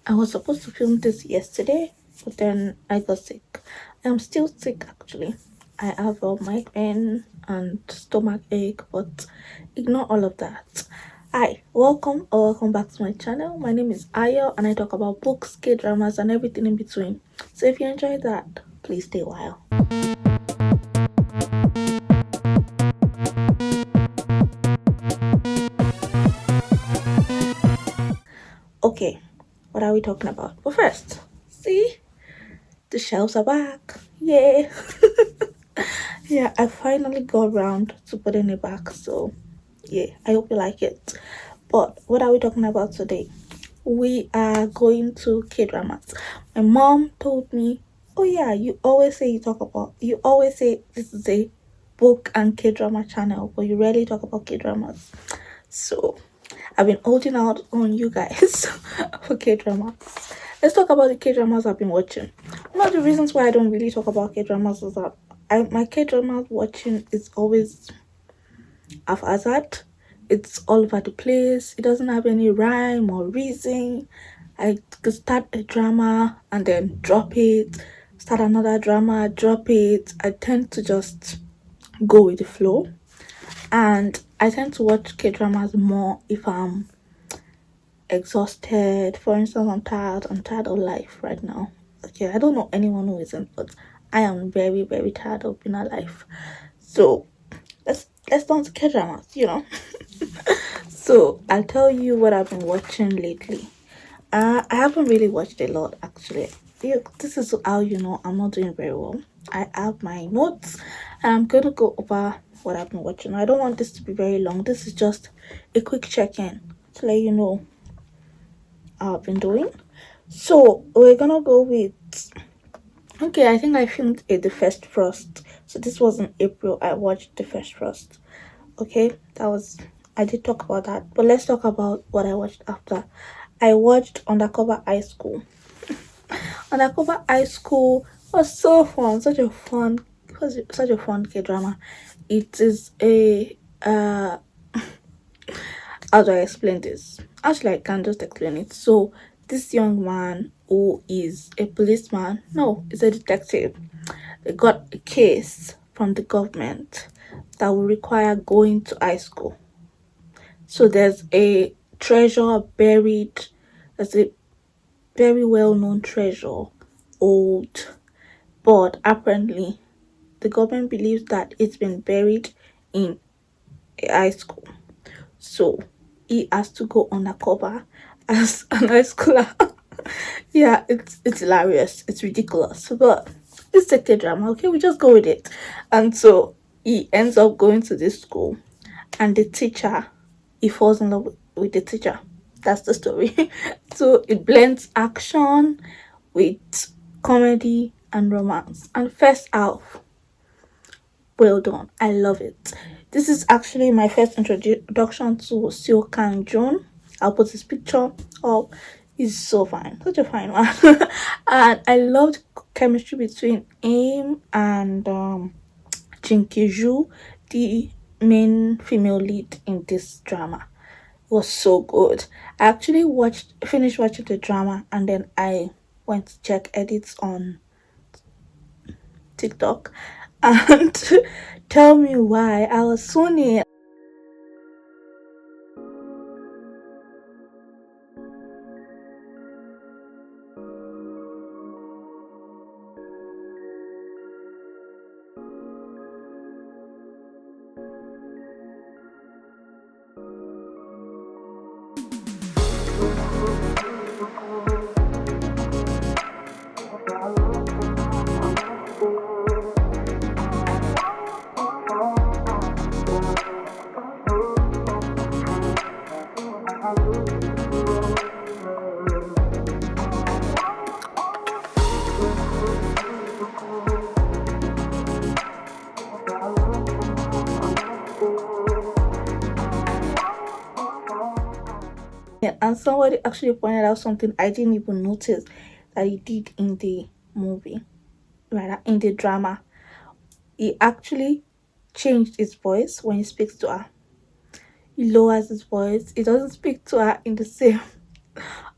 I was supposed to film this yesterday, but then I got sick. I'm still sick actually. I have a migraine and stomach ache, but ignore all of that. Hi, welcome or welcome back to my channel. My name is Ayo and I talk about books, K-dramas and everything in between. So if you enjoy that, please stay a while. Okay, what are we talking about? But first, see, the shelves are back. Yay! Yeah, I finally got around to putting it back, so yeah, I hope you like it. But what are we talking about today? We are going to K dramas. My mom told me, oh yeah, you always say this is a book and K drama channel, but you rarely talk about K dramas. So I've been holding out on you guys for K dramas. Let's talk about the K dramas I've been watching. One of the reasons why I don't really talk about K dramas is that my K dramas watching is always haphazard. It's all over the place. It doesn't have any rhyme or reason. I could start a drama and then drop it, start another drama, drop it. I tend to just go with the flow. And I tend to watch K dramas more if I'm exhausted. For instance, I'm tired of life right now. Okay, I don't know anyone who isn't, but I am very, very tired of being alive. So let's turn to K dramas. So I'll tell you what I've been watching lately. I haven't really watched a lot actually. This is how you know I'm not doing very well. I have my notes and I'm gonna go over what I've been watching. I don't want this to be very long. This is just a quick check-in to let you know how I've been doing. So we're gonna go with okay, I think I filmed The First Frost. So this was in April. I watched The First Frost. Okay, that was I did talk about that, but let's talk about what I watched after. I watched Undercover High School. Undercover High School was so fun, such a fun K drama. It is a how do I explain this? Actually, I can just explain it. So this young man who is a policeman, no, is a detective. They got a case from the government that will require going to high school. So there's a treasure buried. There's a very well known treasure, old, but apparently the government believes that it's been buried in a high school. So he has to go undercover as an high schooler. Yeah, it's hilarious. It's ridiculous, but it's a K drama. Okay, we just go with it. And so he ends up going to this school, and the teacher, he falls in love with the teacher. That's the story. So it blends action with comedy and romance. And first half, well done. I love it. This is actually my first introduction to Seo Kang Jun. I'll put his picture up. He's so fine, such a fine one. And I loved chemistry between him and Jin Ki-ju, the main female lead in this drama. It was so good. I actually finished watching the drama and then I went to check edits on TikTok and tell me why I was Sony. Yeah, and somebody actually pointed out something I didn't even notice that he did in the movie, right? In the drama, he actually changed his voice when he speaks to her. He lowers his voice. He doesn't speak to her in the same.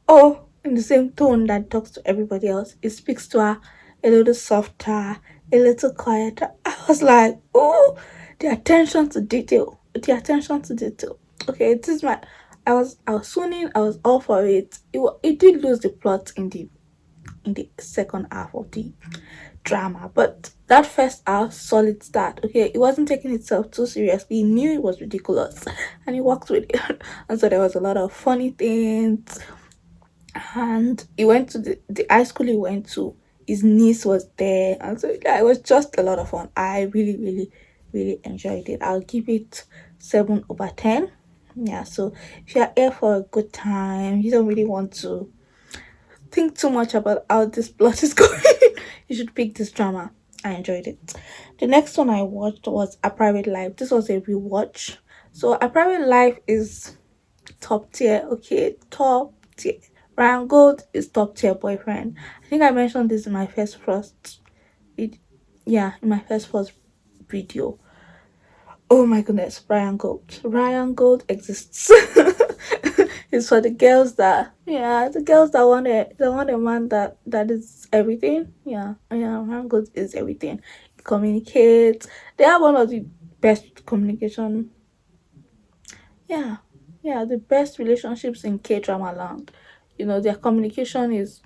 Oh, in the same tone that talks to everybody else. It speaks to her a little softer, a little quieter. I was like, oh, the attention to detail, the attention to detail. Okay, this is my. I was swooning. I was all for it. It did lose the plot in the second half of the drama, but that first half solid start. Okay, it wasn't taking itself too seriously. He knew it was ridiculous, and he worked with it. And so there was a lot of funny things. And he went to the high school he went to. His niece was there, and so yeah, it was just a lot of fun. I really, really, really enjoyed it. I'll give it 7/10. Yeah, so if you're here for a good time, you don't really want to think too much about how this plot is going, you should pick this drama. I enjoyed it. The next one I watched was A Private Life. This was a rewatch. So A Private Life is top tier, okay, top tier. Ryan Gold is top tier boyfriend. I think I mentioned this in my first vid- yeah, in my first video. Oh my goodness, Ryan Gold. Ryan Gold exists. It's for the girls that, yeah, the girls that want a man that is everything. Yeah, yeah, Ryan Gold is everything. He communicates. They have one of the best communication. Yeah, yeah, the best relationships in K drama land. Their communication is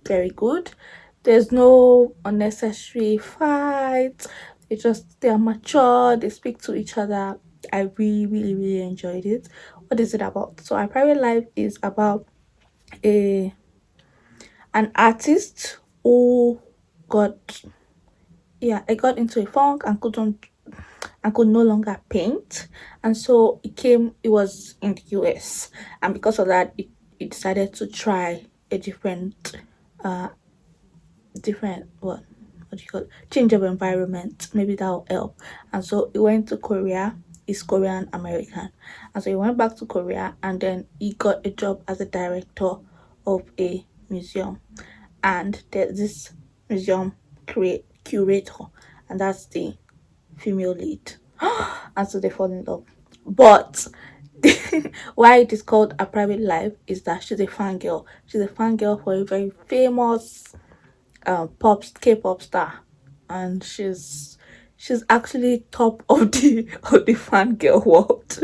very good. There's no unnecessary fights. They are mature, they speak to each other. I really, really, really enjoyed it. What is it about? So our private life is about a an artist who got I got into a funk and could no longer paint. And so it was in the US, and because of that it decided to try a uh what do you call it? Change of environment. Maybe that'll help. And so he went to Korea. He's Korean American. And so he went back to Korea, and then he got a job as a director of a museum. And there's this museum curator, and that's the female lead. And so they fall in love. But why it is called A Private Life is that she's a fangirl. She's a fangirl for a very famous K-pop star, and she's actually top of the fangirl world.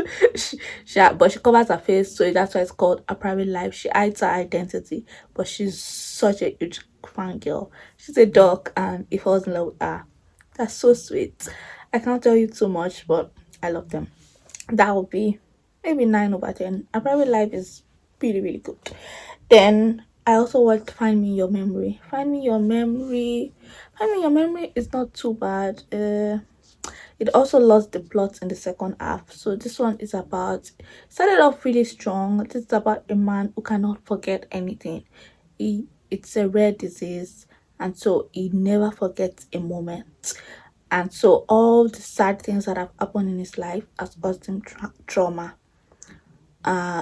But she covers her face, so that's why it's called A Private Life. She hides her identity, but she's such a huge fangirl. She's a dog, and he falls in love with her. That's so sweet. I can't tell you too much, but I love them. That would be maybe 9/10. A Private Life is really, really good. Then I also watched Find Me Your Memory. Find Me Your Memory. Find Me Your Memory is not too bad. It also lost the plot in the second half. So this one is about started off really strong. This is about a man who cannot forget anything. It's a rare disease, and so he never forgets a moment. And so all the sad things that have happened in his life has caused him trauma.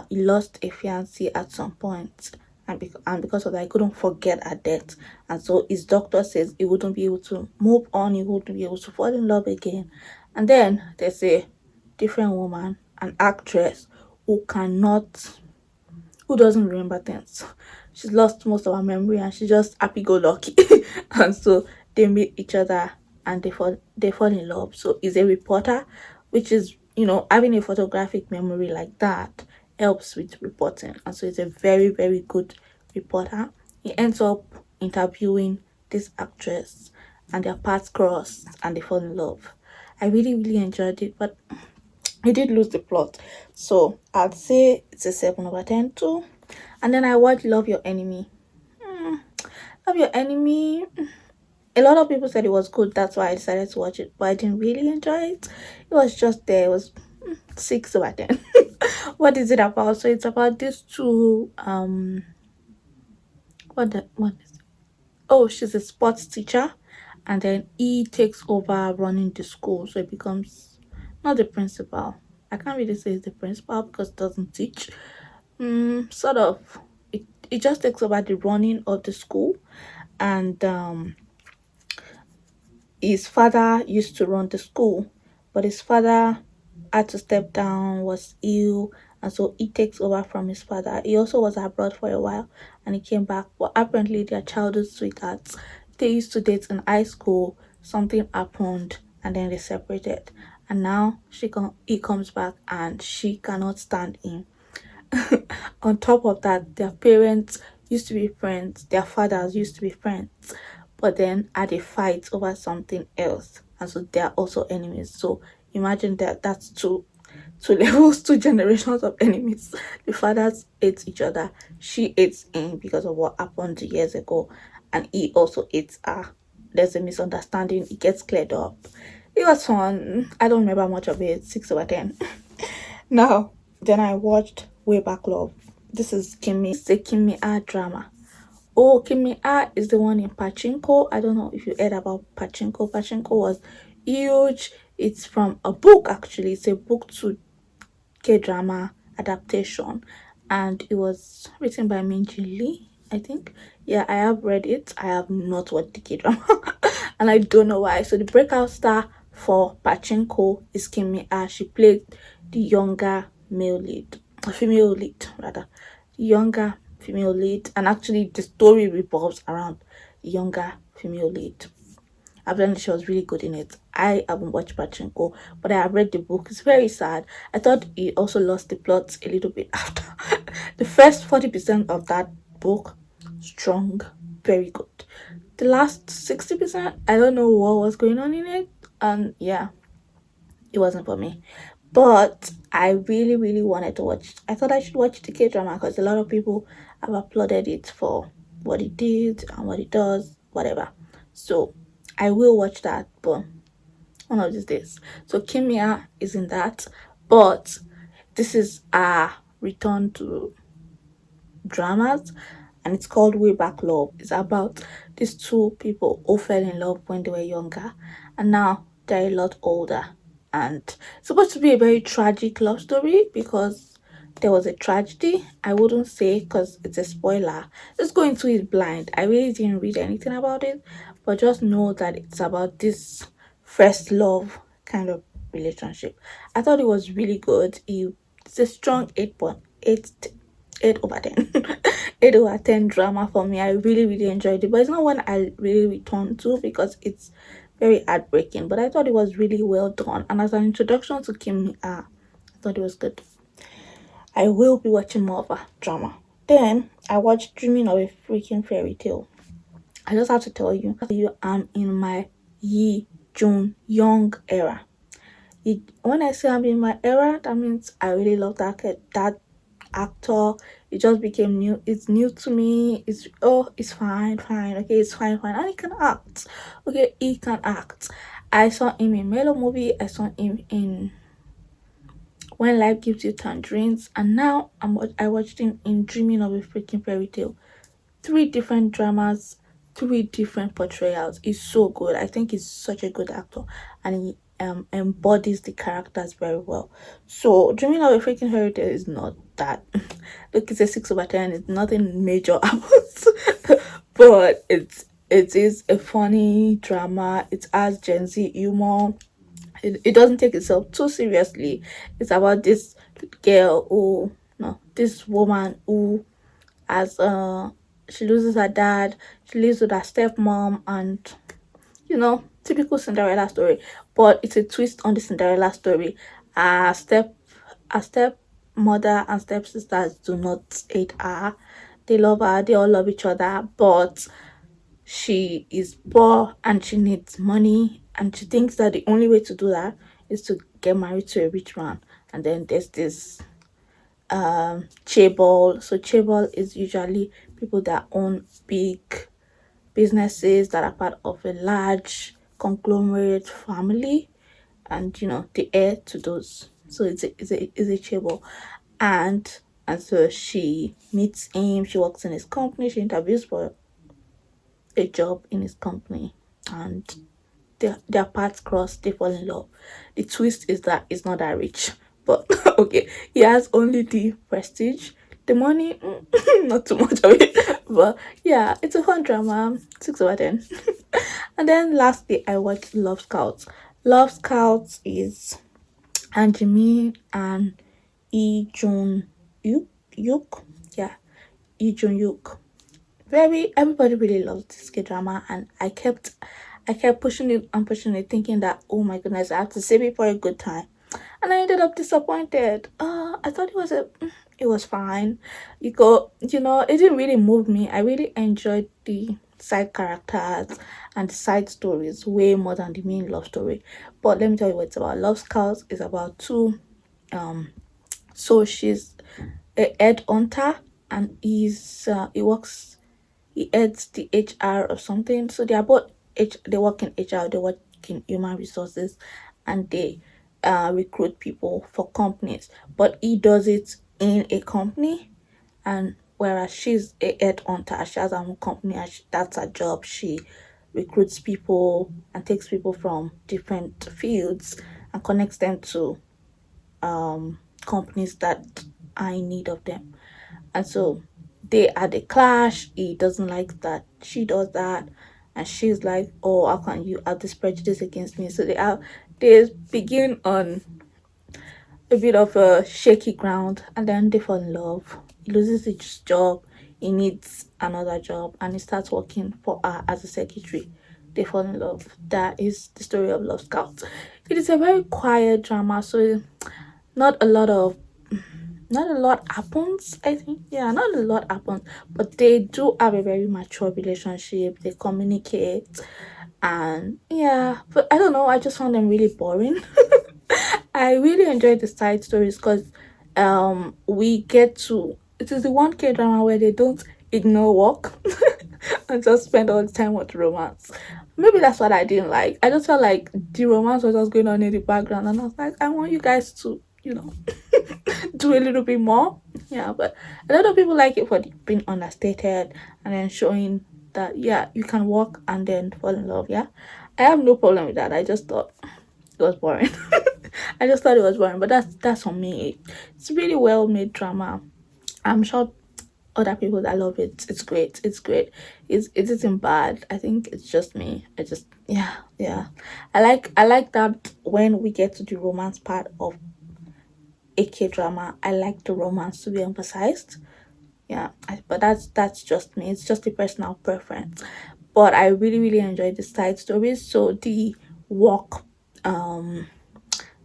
He lost a fiancée at some point, and because of that he couldn't forget her death. And so his doctor says he wouldn't be able to move on, he wouldn't be able to fall in love again. And then there's a different woman, an actress, who doesn't remember things. She's lost most of her memory, and she's just happy-go-lucky. And so they meet each other, and they fall in love. So he's a reporter, which is, having a photographic memory like that helps with reporting. And so he's a very, very good reporter. He ends up interviewing this actress, and their paths cross, and they fall in love. I really, really enjoyed it, but I did lose the plot. So I'd say it's a 7/10 too. And then I watched Love Your Enemy. Hmm, Love Your Enemy. A lot of people said it was good. That's why I decided to watch it. But I didn't really enjoy it. It was just there. It was 6/10. What is it about? So it's about these two what is it? Oh, she's a sports teacher, and then he takes over running the school. So it becomes not the principal. I can't really say it's the principal because it doesn't teach. Sort of. It just takes over the running of the school, and his father used to run the school, but his father had to step down, was ill, and so he takes over from his father. He also was abroad for a while and he came back, but apparently they're childhood sweethearts. They used to date in high school, something happened, and then they separated. And now he comes back and she cannot stand him. On top of that, their parents used to be friends, their fathers used to be friends, but then had a fight over something else, and so they are also enemies. So imagine that's two levels, two generations of enemies. The fathers hate each other. She hates him because of what happened years ago, and he also hates her. There's a misunderstanding. It gets cleared up. It was fun. I don't remember much of it. 6/10. Now, then I watched Way Back Love. This is Kimmy. It's a Kimmy A drama. Oh, Kimmy A is the one in Pachinko. I don't know if you heard about Pachinko. Pachinko was huge. It's from a book actually. It's a book to K-drama adaptation, and it was written by Minji Lee, I think. Yeah, I have read it. I have not watched the K-drama, and I don't know why. So the breakout star for Pachinko is Kimmy Ah. She played the younger male lead, female lead rather, the younger female lead, and actually the story revolves around the younger female lead. Apparently, she was really good in it. I haven't watched Pachinko, but I have read the book. It's very sad. I thought he also lost the plot a little bit after. The first 40% of that book, strong, very good. The last 60%, I don't know what was going on in it. And yeah, it wasn't for me. But I really, really wanted to watch. I thought I should watch the K drama because a lot of people have applauded it for what it did and what it does, whatever. So I will watch that, but one of these days. So Kimia is in that, but this is a return to dramas, and it's called Way Back Love. It's about these two people who fell in love when they were younger, and now they're a lot older. And it's supposed to be a very tragic love story because there was a tragedy. I wouldn't say because it's a spoiler. Just go into it blind. I really didn't read anything about it, but just know that it's about this first love kind of relationship. I thought it was really good. It's a strong 8.8 over 10. 8/10 drama for me. I really, really enjoyed it, but it's not one I really return to because it's very heartbreaking. But I thought it was really well done, and as an introduction to Kim, I thought it was good. I will be watching more of a drama. Then I watched Dreaming of a Freaking Fairy Tale. I just have to tell you, I'm in my Yi Jun Young era. When I say I'm in my era, that means I really love that actor. It just became new. It's new to me. It's fine, fine. Okay, it's fine, fine. And he can act. Okay, he can act. I saw him in Mellow Movie. I saw him in When Life Gives You Tangerines, and now I watched him in Dreaming of a Freaking Fairy Tale. Three different dramas, three different portrayals. He's so good. I think he's such a good actor, and he embodies the characters very well. So Dreaming of a Freaking Fairy Tale is not that. Look, it's a 6/10. It's nothing major happens, but it is a funny drama. It has Gen Z humor. It doesn't take itself too seriously. It's about this girl who no this woman who as she loses her dad, she lives with her stepmom, and typical Cinderella story. But it's a twist on the Cinderella story. Her step mother and stepsisters do not hate her. They love her, they all love each other, but she is poor and she needs money, and she thinks that the only way to do that is to get married to a rich man. And then there's this chaebol. So chaebol is usually people that own big businesses that are part of a large conglomerate family, and the heir to those. So it's a chaebol. And so she meets him, she works in his company, she interviews for a job in his company, and their paths cross, they fall in love. The twist is that he's not that rich, but okay, he has only the prestige, the money, not too much of it. But yeah, it's a fun drama, 6/10. And then lastly, I watched Love Scouts. Love Scouts is Anjimi and Lee Jun Yuk. Yuk, yeah, Lee Jun Yuk. Very everybody really loves this K drama, and I kept pushing it, thinking that oh my goodness, I have to save it for a good time, and I ended up disappointed. I thought it was fine. It didn't really move me. I really enjoyed the side characters and the side stories way more than the main love story. But let me tell you what it's about. Love Scouts is about two. Um, so she's a head hunter, and he works he heads the HR or something. So they are both they work in HR, they work in human resources, and they recruit people for companies. But he does it in a company, and whereas she's a head hunter, she has her own company, and that's her job. She recruits people and takes people from different fields and connects them to companies that are in need of them. And so they had a clash. He doesn't like that she does that. And she's like, oh, how can you have this prejudice against me? So they begin on a bit of a shaky ground, and then they fall in love. He loses his job, he needs another job, and he starts working for her as a secretary. They fall in love. That is the story of Love Scouts. It is a very quiet drama, so not a lot of not a lot happens, I think. Yeah, not a lot happens, but they do have a very mature relationship. They communicate, and yeah, but I don't know, I just found them really boring. I really enjoyed the side stories because we get to it is the one K drama where they don't ignore work and just spend all the time with romance. Maybe that's what I didn't like. I just felt like the romance was just going on in the background, and I was like, I want you guys to, do a little bit more. Yeah, but a lot of people like it for being understated and then showing that yeah, you can walk and then fall in love. Yeah, I have no problem with that. I just thought it was boring. I just thought it was boring, but that's on me. It's really well made drama. I'm sure other people that love it. It's great. It's great. It isn't bad. I think it's just me. I just yeah. I like that when we get to the romance part of a K drama. I like the romance to be emphasized. Yeah, but that's just me. It's just a personal preference. But I really really enjoy the side stories. So work um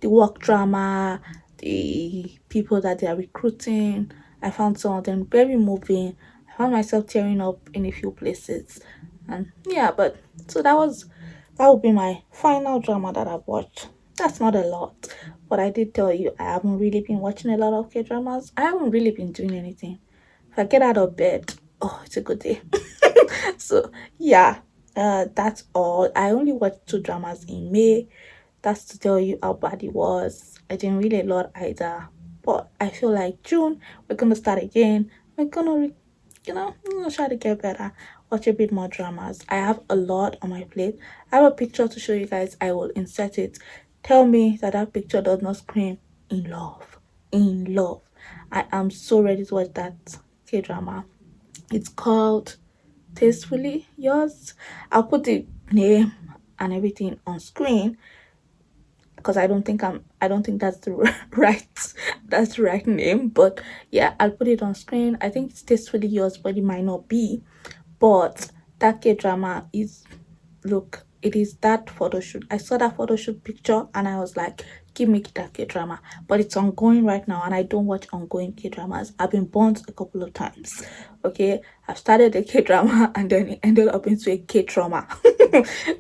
the work drama, the people that they are recruiting. I found some of them very moving. I found myself tearing up in a few places. And yeah, but so that would be my final drama that I've watched. That's not a lot, but I did tell you I haven't really been watching a lot of K dramas. I haven't really been doing anything. If I get out of bed, oh, it's a good day. So yeah, that's all. I only watched two dramas in May. That's to tell you how bad it was. I didn't really lot either. But I feel like June, we're gonna start again. We're gonna, we're gonna try to get better. Watch a bit more dramas. I have a lot on my plate. I have a picture to show you guys. I will insert it. Tell me that that picture does not scream in love. In love. I am so ready to watch that K drama. It's called Tastefully Yours. I'll put the name and everything on screen because I don't think that's the that's the right name, but yeah, I'll put it on screen. I think it's Tastefully Yours, but it might not be. But that K drama is, look, it is that photo shoot. I saw that photo shoot picture and I was like, give me that K drama. But it's ongoing right now, and I don't watch ongoing K dramas. I've been burnt a couple of times. Okay, I've started a K drama and then it ended up into a K trauma.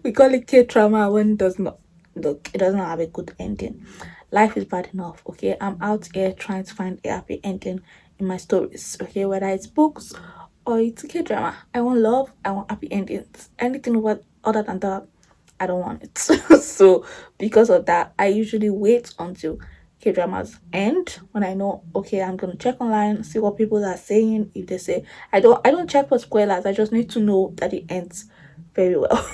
We call it K trauma when it does not, look, it doesn't have a good ending. Life is bad enough. Okay, I'm out here trying to find a happy ending in my stories. Okay, whether it's books or it's a K drama. I want love, I want happy endings. Anything other than that, I don't want it. So because of that, I usually wait until K dramas end when I know okay, I'm gonna check online, see what people are saying. If they say I don't check for spoilers, I just need to know that it ends very well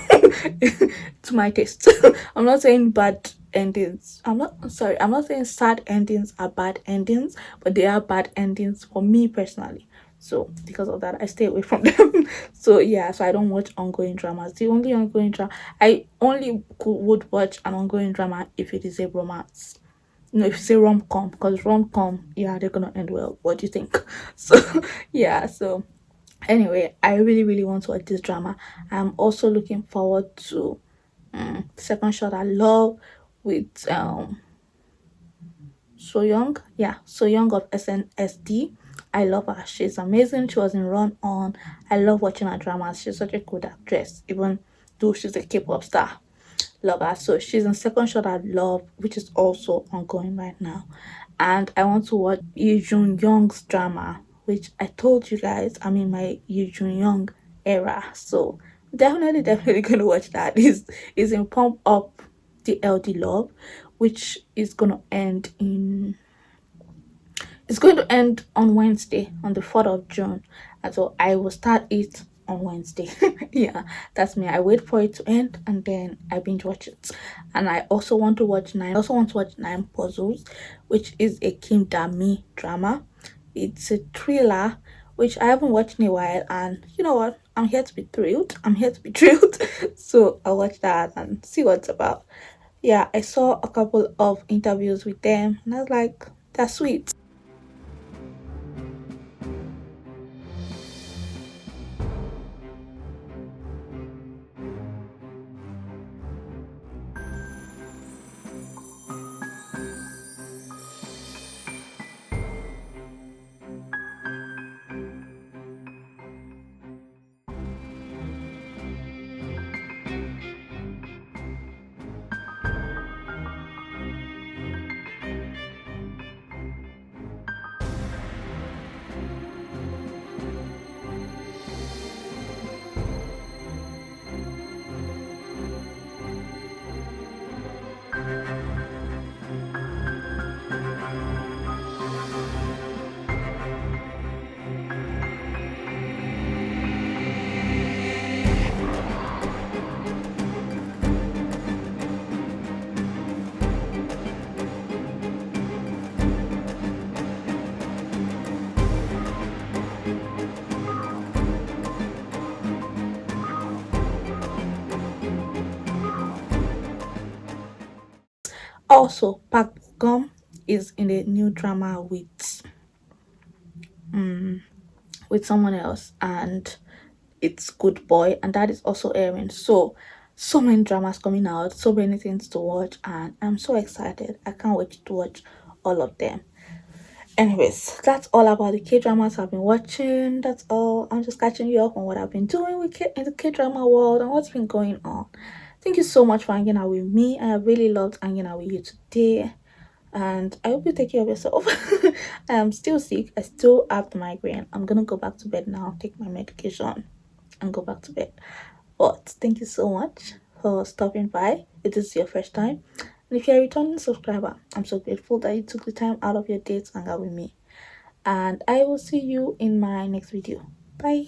to my taste. I'm not saying bad endings. I'm not saying sad endings are bad endings, but they are bad endings for me personally. So because of that, I stay away from them. So yeah, so I don't watch ongoing dramas. The only ongoing drama I only would watch an ongoing drama if it is a romance. if you say rom-com, because rom-com, yeah, they're gonna end well. What do you think? So yeah, so anyway, I really really want to watch this drama. I'm also looking forward to Second Shot I Love with So Young. Yeah, So Young of SNSD. I love her. She's amazing. She was in Run On. I love watching her dramas. She's such a good actress, even though she's a K-pop star. Love her. So she's in Second Shot I Love, which is also ongoing right now. And I want to watch Lee Jun Young's drama, which I told you guys I'm in my Lee Jun Young era. So definitely gonna watch that. Is in Pump Up the LD Love, which is gonna end in it's going to end on Wednesday, on the 4th of June. And so I will start it on Wednesday. Yeah, that's me. I wait for it to end and then I binge watch it. And I also want to watch Nine Puzzles, which is a Kim Dami drama. It's a thriller which I haven't watched in a while, and you know what? I'm here to be thrilled. I'm here to be thrilled. So I'll watch that and see what it's about. Yeah, I saw a couple of interviews with them and I was like, that's sweet. Also, Park Gum is in a new drama with someone else, and it's Good Boy, and that is also airing. So, so many dramas coming out, so many things to watch, and I'm so excited. I can't wait to watch all of them. Anyways, that's all about the K dramas I've been watching. That's all. I'm just catching you up on what I've been doing in the K drama world and what's been going on. Thank you so much for hanging out with me. I have really loved hanging out with you today. And I hope you take care of yourself. I am still sick. I still have the migraine. I'm gonna go back to bed now, take my medication, and go back to bed. But thank you so much for stopping by. If this is your first time, and if you're a returning subscriber, I'm so grateful that you took the time out of your day to hang out with me. And I will see you in my next video. Bye.